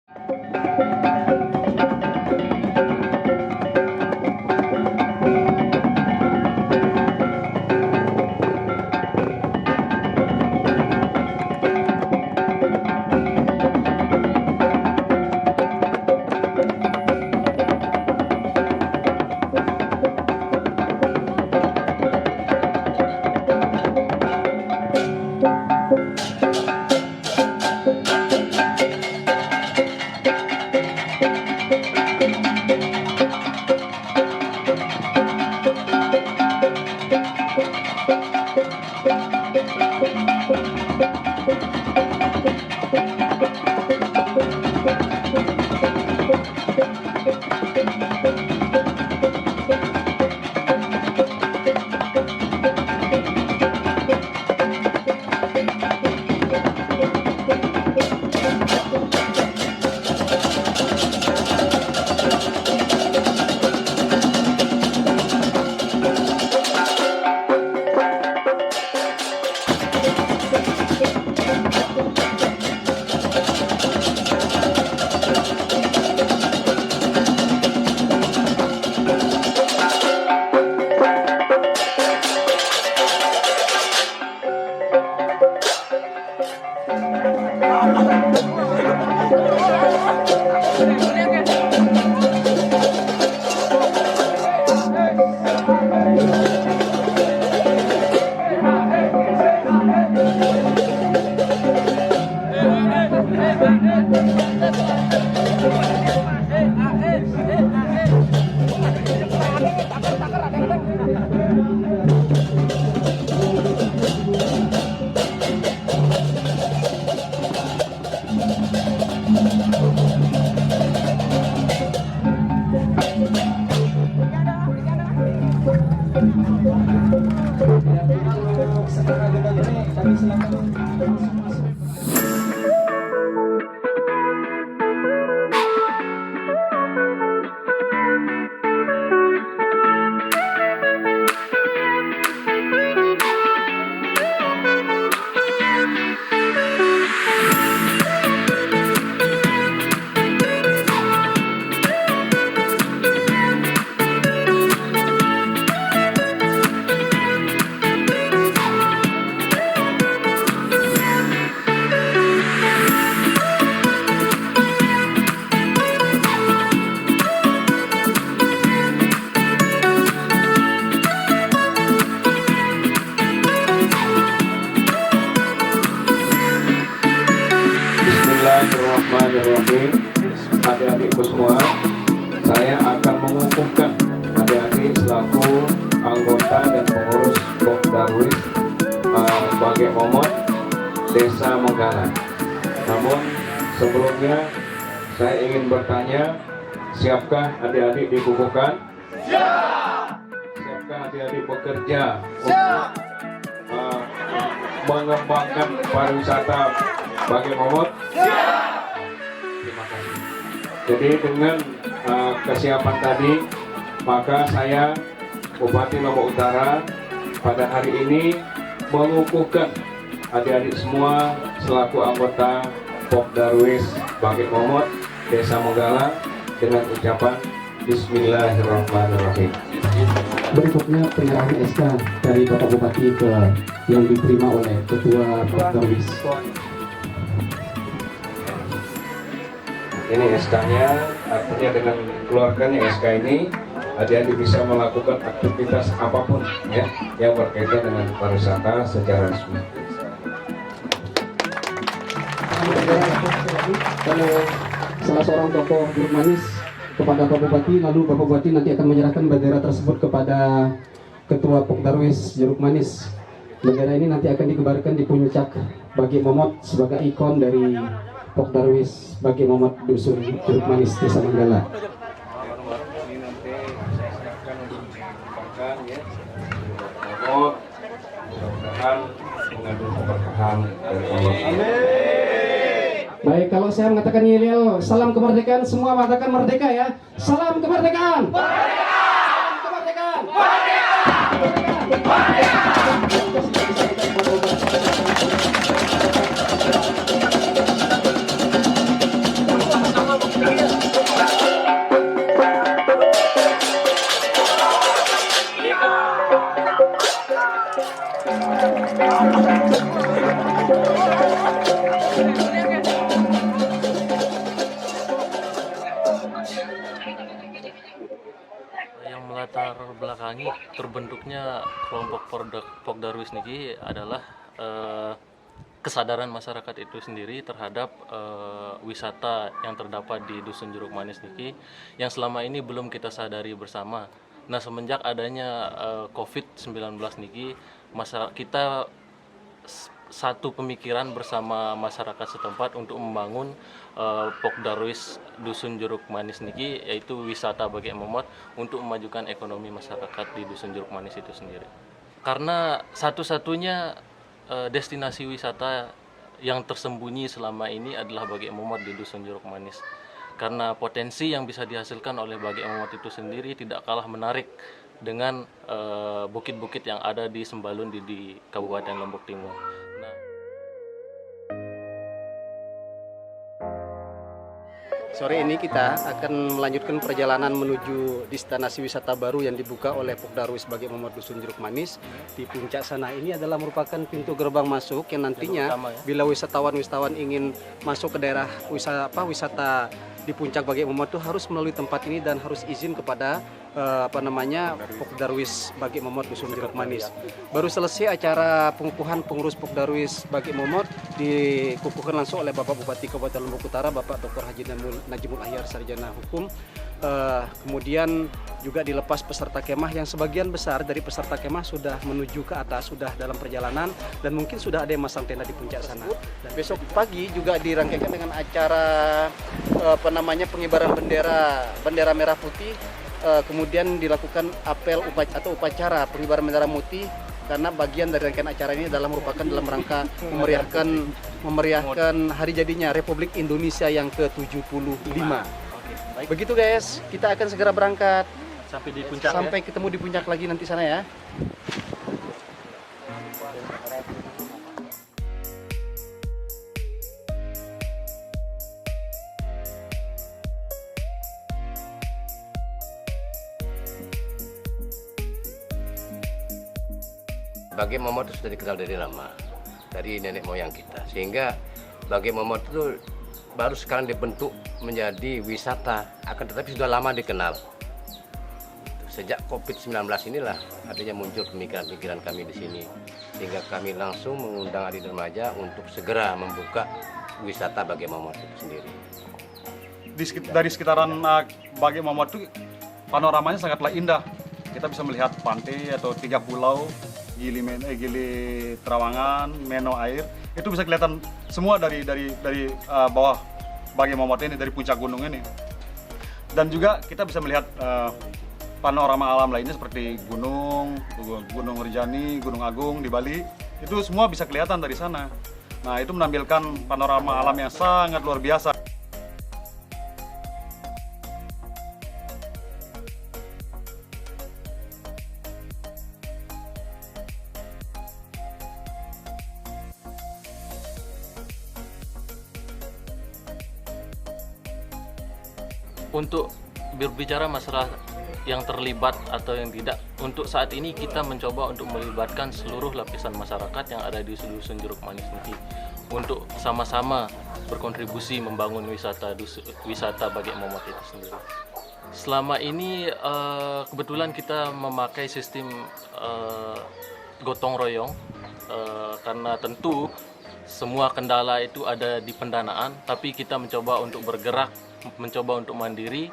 Bismillahirrahmanirrahim. Adik-adikku semua, saya akan mengukuhkan adik-adik selaku anggota dan pengurus Pok Darwis sebagai Momot Desa Menggala. Namun sebelumnya saya ingin bertanya, siapkah adik-adik dikukuhkan? Siap! Siapkah adik-adik bekerja untuk mengembangkan pariwisata bagi Momot? Terima kasih. Jadi dengan kesiapan tadi, maka saya Bupati Lombok Utara pada hari ini mengukuhkan adik-adik semua selaku anggota Pok Darwis bagi Momot Desa Menggala dengan ucapan Bismillahirrahmanirrahim. Berikutnya penyerahan SK dari Bapak Bupati ke yang diterima oleh Ketua Pok Darwis. Ini SK-nya, artinya dengan keluarganya SK ini, adik-adik bisa melakukan aktivitas apapun ya yang berkaitan dengan pariwisata secara resmi. Salah seorang tokoh Jeruk Manis kepada Bapak Bupati, lalu Bapak Bupati nanti akan menyerahkan bendera tersebut kepada Ketua Pok Darwis Jeruk Manis. Bendera ini nanti akan dikibarkan di puncak bagi Momot sebagai ikon dari Pok Darwis bagi Momot Dusun Jeruk Manis Desa Menggala. Ini nanti saya siapkan untuk dikembangkan ya. Momot mudah-mudahan mengandung keberkahan dari Allah. Baik, kalau saya mengatakan yel, salam kemerdekaan, semua mengatakan merdeka ya. Salam kemerdekaan. Merdeka! Salam kemerdekaan. Merdeka! Merdeka! Yang melatar belakangi terbentuknya kelompok Pokdarwis niki adalah kesadaran masyarakat itu sendiri terhadap wisata yang terdapat di Dusun Jeruk Manis niki yang selama ini belum kita sadari bersama. Nah, semenjak adanya COVID-19 niki, kita satu pemikiran bersama masyarakat setempat untuk membangun Pokdarwis Dusun Jeruk Manis niki, yaitu wisata bagi momot untuk memajukan ekonomi masyarakat di Dusun Jeruk Manis itu sendiri. Karena satu-satunya destinasi wisata yang tersembunyi selama ini adalah bagi momot di Dusun Jeruk Manis. Karena potensi yang bisa dihasilkan oleh bagi momot itu sendiri tidak kalah menarik dengan bukit-bukit yang ada di Sembalun di Kabupaten Lombok Timur. Nah, sore ini kita akan melanjutkan perjalanan menuju destinasi wisata baru yang dibuka oleh Pokdarwis Bagi Momot Dusun Jeruk Manis. Di puncak sana ini adalah merupakan pintu gerbang masuk yang nantinya bila wisatawan ingin masuk ke daerah wisata di puncak Bagi Momot itu harus melalui tempat ini dan harus izin kepada Pokdarwis Bagi Momot Dusun Jeruk Manis. Baru selesai acara pengukuhan pengurus Pokdarwis Bagi Momot dikukuhkan langsung oleh Bapak Bupati Kabupaten Lombok Utara, Bapak Dr. Haji Najimul Ahyar, Sarjana Hukum. Kemudian juga dilepas peserta kemah yang sebagian besar dari peserta kemah sudah menuju ke atas, sudah dalam perjalanan dan mungkin sudah ada yang masang tenda di puncak sana. Dan besok pagi juga dirangkaikan dengan acara pengibaran bendera merah putih. Kemudian dilakukan apel atau upacara pengibaran bendera putih, karena bagian dari rangkaian acara ini adalah merupakan dalam rangka memeriahkan hari jadinya Republik Indonesia yang ke-75. Begitu guys, kita akan segera berangkat sampai di puncak. Sampai ketemu di puncak lagi nanti sana ya. Bagi momot itu sudah dikenal dari lama, dari nenek moyang kita. Sehingga bagi momot itu baru sekarang dibentuk menjadi wisata, akan tetapi sudah lama dikenal. Sejak COVID-19 inilah adanya muncul pemikiran-pemikiran kami di sini. Sehingga kami langsung mengundang adik remaja untuk segera membuka wisata Bagi Momot itu sendiri. Dari sekitaran Bagi Momot itu panoramanya sangatlah indah. Kita bisa melihat pantai atau 3 pulau, Gili Trawangan, Meno Air, itu bisa kelihatan semua dari bawah Bagi Momot ini, dari puncak gunung ini. Dan juga kita bisa melihat panorama alam lainnya seperti Gunung Rinjani, Gunung Agung di Bali, itu semua bisa kelihatan dari sana. Nah, itu menampilkan panorama alam yang sangat luar biasa. Untuk berbicara masalah yang terlibat atau yang tidak, untuk saat ini kita mencoba untuk melibatkan seluruh lapisan masyarakat yang ada di Dusun Jeruk Manis ini untuk sama-sama berkontribusi membangun wisata Bagi Momot itu sendiri. Selama ini kebetulan kita memakai sistem gotong royong karena tentu semua kendala itu ada di pendanaan, tapi kita mencoba untuk bergerak, mencoba untuk mandiri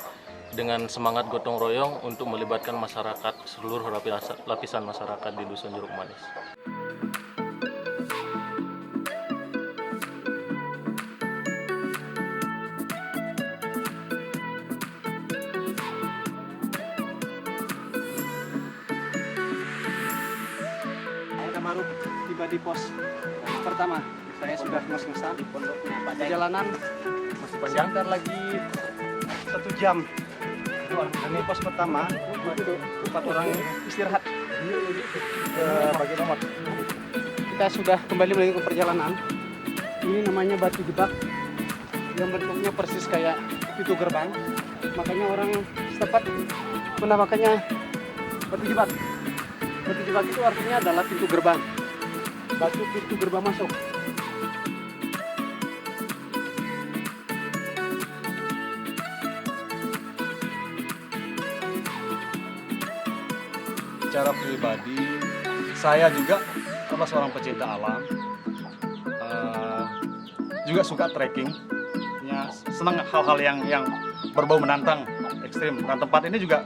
dengan semangat gotong royong untuk melibatkan masyarakat, seluruh lapisan masyarakat di Dusun Jeruk Manis. Saya baru tiba di pos pertama. Saya sudah ngos-ngosan di perjalanan sekitar lagi 1 jam. Ini pos pertama, itu 4 orang istirahat Bagi Momot. Kita sudah kembali melanjutkan perjalanan. Ini namanya batu jebak yang bentuknya persis kayak pintu gerbang. Makanya orang setempat menamakannya batu jebak. Batu jebak itu artinya adalah pintu gerbang. batu pintu gerbang masuk. Secara pribadi, saya juga adalah seorang pecinta alam, juga suka trekking, ya, senang hal-hal yang berbau menantang, ekstrim. Dan tempat ini juga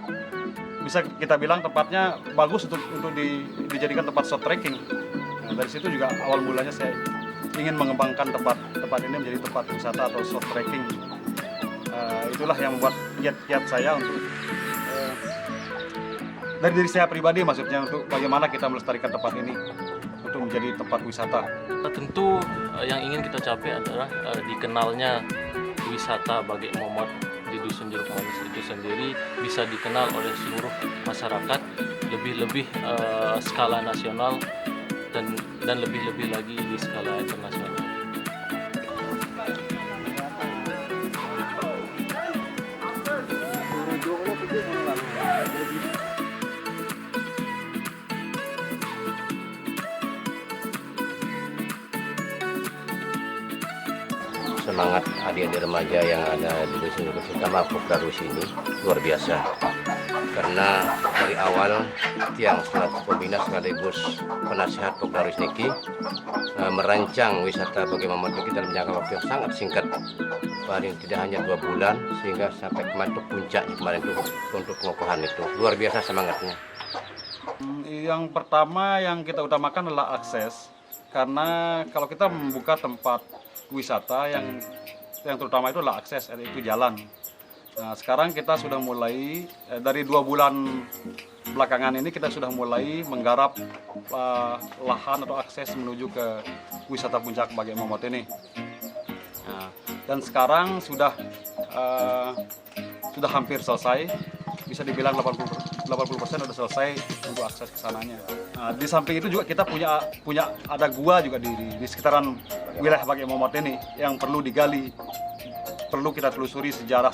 bisa kita bilang tempatnya bagus untuk dijadikan tempat short trekking. Nah, dari situ juga awal mulanya saya ingin mengembangkan tempat ini menjadi tempat wisata atau short trekking. Itulah yang membuat kiat saya untuk dari diri saya pribadi, maksudnya untuk bagaimana kita melestarikan tempat ini untuk menjadi tempat wisata. Tentu yang ingin kita capai adalah dikenalnya wisata Bagek Momot di Dusun Jeruk Manis itu sendiri bisa dikenal oleh seluruh masyarakat, lebih-lebih skala nasional dan lebih-lebih lagi di skala internasional. Semangat adik-adik remaja yang ada di Dusun Jeruk, terutama Pokdarus ini luar biasa. Karena dari awal tiang selaku pembina sekaligus penasihat Pokdarus niki merancang wisata Bagek Momot niki dalam jangka waktu yang sangat singkat, paling tidak hanya 2 bulan, sehingga sampai kemarin itu puncaknya kemarin itu untuk pengukuhan itu luar biasa semangatnya. Yang pertama yang kita utamakan adalah akses, karena kalau kita membuka tempat wisata yang terutama itu adalah akses, yaitu jalan. Nah, sekarang kita sudah mulai dari 2 bulan belakangan ini kita sudah mulai menggarap lahan atau akses menuju ke wisata puncak Bagek Momot ini. Nah, dan sekarang sudah hampir selesai, bisa dibilang 80% sudah selesai untuk akses ke sananya. Nah, di samping itu juga kita punya ada gua juga di sekitaran wilayah Bagek Momot ini yang perlu digali, perlu kita telusuri sejarah